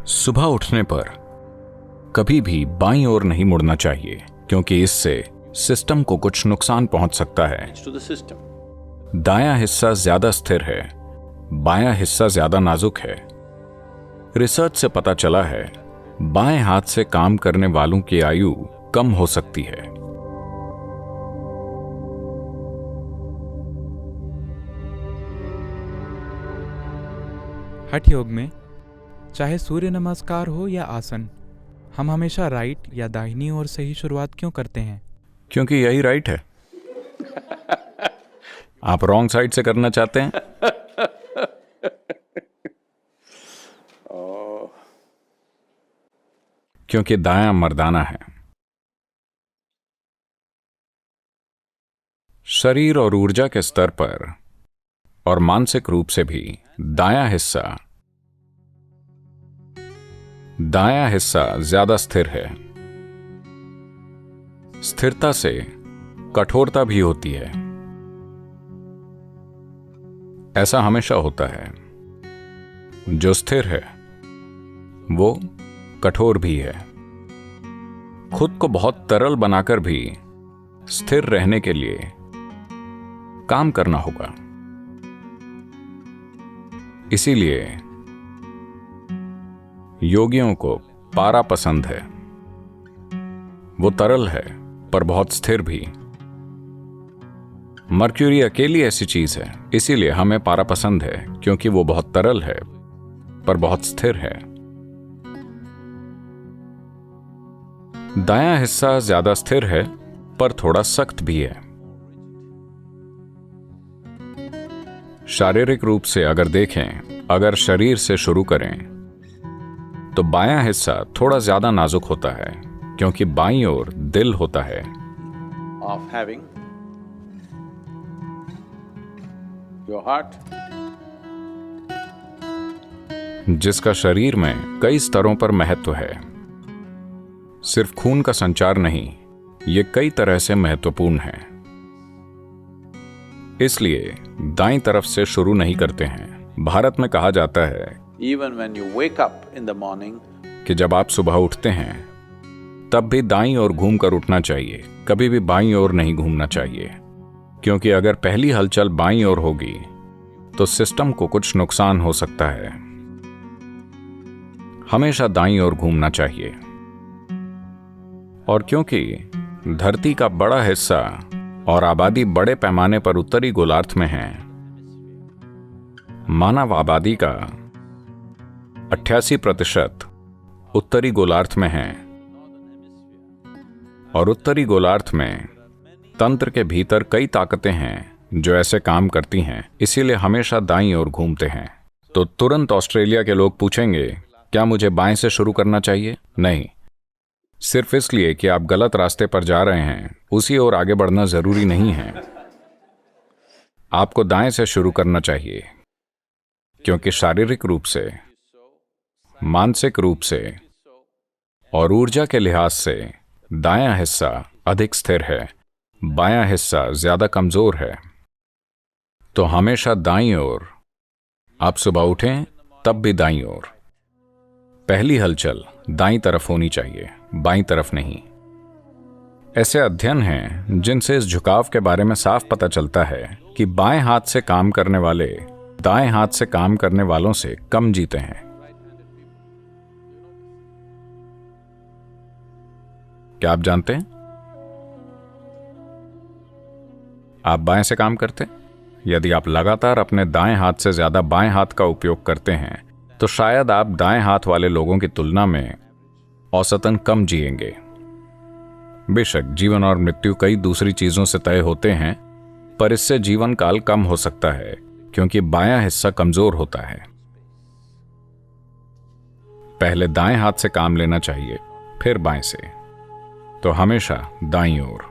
सुबह उठने पर कभी भी बाईं ओर नहीं मुड़ना चाहिए, क्योंकि इससे सिस्टम को कुछ नुकसान पहुंच सकता है। दायां हिस्सा ज्यादा स्थिर है, बायां हिस्सा ज्यादा नाजुक है। रिसर्च से पता चला है बाएं हाथ से काम करने वालों की आयु कम हो सकती है। हठ योग में चाहे सूर्य नमस्कार हो या आसन, हम हमेशा राइट या दाहिनी ओर से ही शुरुआत क्यों करते हैं? क्योंकि यही राइट है। आप रॉन्ग साइड से करना चाहते हैं? क्योंकि दायां मर्दाना है। शरीर और ऊर्जा के स्तर पर और मानसिक रूप से भी दायां हिस्सा ज्यादा स्थिर है। स्थिरता से कठोरता भी होती है। ऐसा हमेशा होता है। जो स्थिर है वो कठोर भी है। खुद को बहुत तरल बनाकर भी स्थिर रहने के लिए काम करना होगा। इसीलिए योगियों को पारा पसंद है। वो तरल है पर बहुत स्थिर भी। मर्क्यूरी अकेली ऐसी चीज है, इसीलिए हमें पारा पसंद है, क्योंकि वो बहुत तरल है पर बहुत स्थिर है। दायां हिस्सा ज्यादा स्थिर है पर थोड़ा सख्त भी है। शारीरिक रूप से अगर देखें, अगर शरीर से शुरू करें तो बायां हिस्सा थोड़ा ज्यादा नाजुक होता है, क्योंकि बाईं ओर दिल होता है। Of having your heart, जिसका शरीर में कई स्तरों पर महत्व है। सिर्फ खून का संचार नहीं, ये कई तरह से महत्वपूर्ण है। इसलिए दाईं तरफ से शुरू नहीं करते हैं। भारत में कहा जाता है even when you wake up in the morning, कि जब आप सुबह उठते हैं तब भी दाईं ओर घूमकर उठना चाहिए, कभी भी बाईं ओर नहीं घूमना चाहिए, क्योंकि अगर पहली हलचल बाईं ओर होगी तो सिस्टम को कुछ नुकसान हो सकता है। हमेशा दाईं ओर घूमना चाहिए। और क्योंकि धरती का बड़ा हिस्सा और आबादी बड़े पैमाने पर उत्तरी गोलार्ध में है, मानव आबादी का 88% उत्तरी गोलार्ध में है, और उत्तरी गोलार्ध में तंत्र के भीतर कई ताकतें हैं जो ऐसे काम करती हैं, इसीलिए हमेशा दाईं ओर घूमते हैं। तो तुरंत ऑस्ट्रेलिया के लोग पूछेंगे, क्या मुझे बाएं से शुरू करना चाहिए? नहीं, सिर्फ इसलिए कि आप गलत रास्ते पर जा रहे हैं उसी ओर आगे बढ़ना जरूरी नहीं है। आपको दाएं से शुरू करना चाहिए, क्योंकि शारीरिक रूप से, मानसिक रूप से और ऊर्जा के लिहाज से दायां हिस्सा अधिक स्थिर है, बायां हिस्सा ज्यादा कमजोर है। तो हमेशा दाईं ओर। आप सुबह उठें तब भी दाईं ओर। पहली हलचल दाईं तरफ होनी चाहिए, बाईं तरफ नहीं। ऐसे अध्ययन हैं जिनसे इस झुकाव के बारे में साफ पता चलता है कि बाएं हाथ से काम करने वाले दाएं हाथ से काम करने वालों से कम जीते हैं। क्या आप जानते हैं? आप बाएं से काम करते हैं? यदि आप लगातार अपने दाएं हाथ से ज्यादा बाएं हाथ का उपयोग करते हैं तो शायद आप दाएं हाथ वाले लोगों की तुलना में औसतन कम जिएंगे। बेशक जीवन और मृत्यु कई दूसरी चीजों से तय होते हैं, पर इससे जीवन काल कम हो सकता है, क्योंकि बायां हिस्सा कमजोर होता है। पहले दाएं हाथ से काम लेना चाहिए, फिर बाएं से। तो हमेशा दाईं ओर।